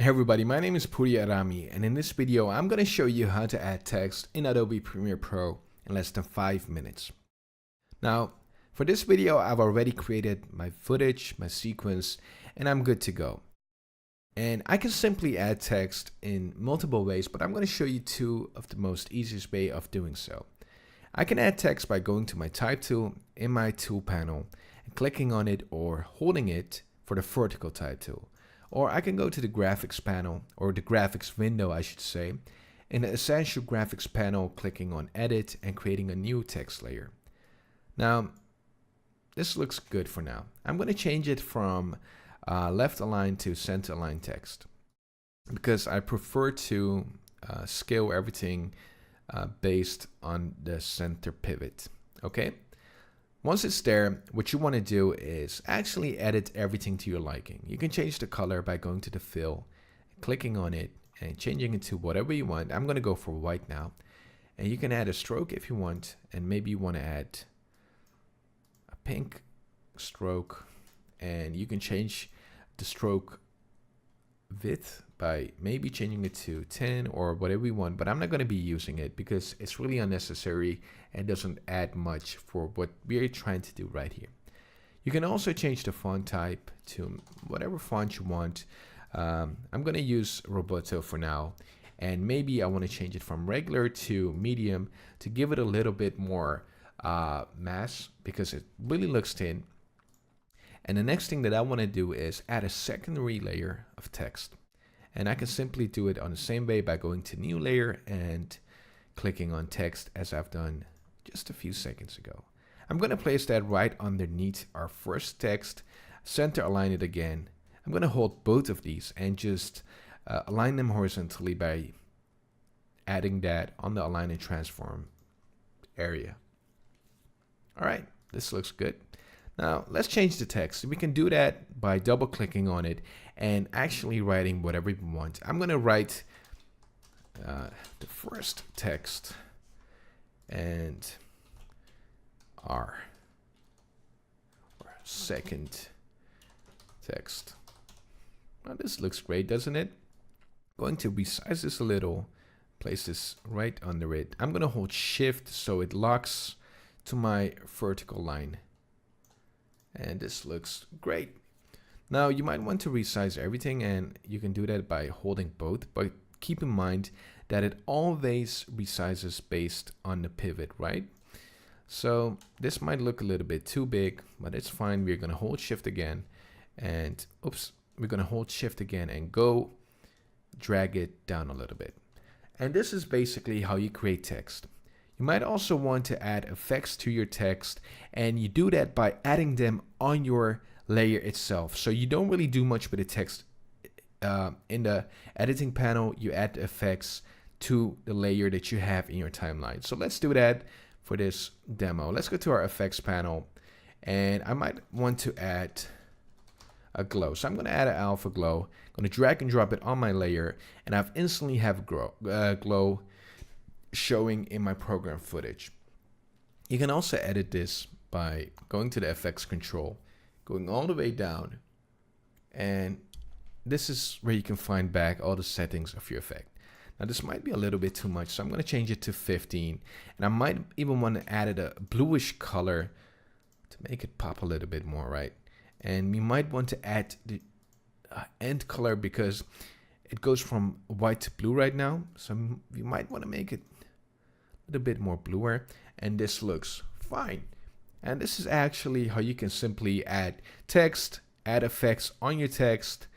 Hey everybody, my name is Puri Arami, and in this video I'm going to show you how to add text in Adobe Premiere Pro in less than 5 minutes. Now, for this video I've already created my footage, my sequence, and I'm good to go. And I can simply add text in multiple ways, but I'm going to show you two of the most easiest way of doing so. I can add text by going to my type tool in my tool panel and clicking on it or holding it for the vertical type tool. Or I can go to the graphics panel, or the graphics window I should say, in the essential graphics panel, clicking on edit and creating a new text layer. Now, this looks good for now. I'm going to change it from left align to center align text because I prefer to scale everything based on the center pivot. Okay. Once it's there, what you want to do is actually edit everything to your liking. You can change the color by going to the fill, clicking on it, and changing it to whatever you want. I'm going to go for white now. And you can add a stroke if you want, and maybe you want to add a pink stroke. And you can change the stroke width by maybe changing it to 10 or whatever you want, but I'm not going to be using it because it's really unnecessary and doesn't add much for what we're trying to do right here. You can also change the font type to whatever font you want. I'm going to use Roboto for now, and maybe I want to change it from regular to medium to give it a little bit more mass because it really looks thin. And the next thing that I want to do is add a secondary layer of text. And I can simply do it on the same way by going to new layer and clicking on text as I've done just a few seconds ago. I'm going to place that right underneath our first text, center align it again. I'm going to hold both of these and just align them horizontally by adding that on the align and transform area. All right, this looks good. Now let's change the text. We can do that by double clicking on it and actually writing whatever you want. I'm going to write the first text and our second text. Now this looks great, doesn't it? Going to resize this a little, place this right under it. I'm going to hold shift so it locks to my vertical line. And this looks great. Now you might want to resize everything, and you can do that by holding both, but keep in mind that it always resizes based on the pivot, right? So this might look a little bit too big, but it's fine. We're going to hold shift again and we're going to hold shift again and go drag it down a little bit. And this is basically how you create text. You might also want to add effects to your text, and you do that by adding them on your layer itself. So you don't really do much with the text in the editing panel. You add the effects to the layer that you have in your timeline. So let's do that for this demo. Let's go to our effects panel, and I might want to add a glow. So I'm going to add an alpha glow. I'm going to drag and drop it on my layer, and I've instantly have a glow showing in my program footage. You can also edit this by going to the effects control, going all the way down, and this is where you can find back all the settings of your effect. Now this might be a little bit too much, so I'm going to change it to 15, and I might even want to add a bluish color to make it pop a little bit more, right? And you might want to add the end color because it goes from white to blue right now, so you might want to make it a little bit more bluer, and this looks fine. And this is actually how you can simply add text, add effects on your text,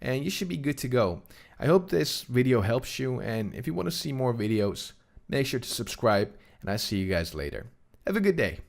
and you should be good to go. I hope this video helps you, and if you want to see more videos, make sure to subscribe, and I'll see you guys later. Have a good day.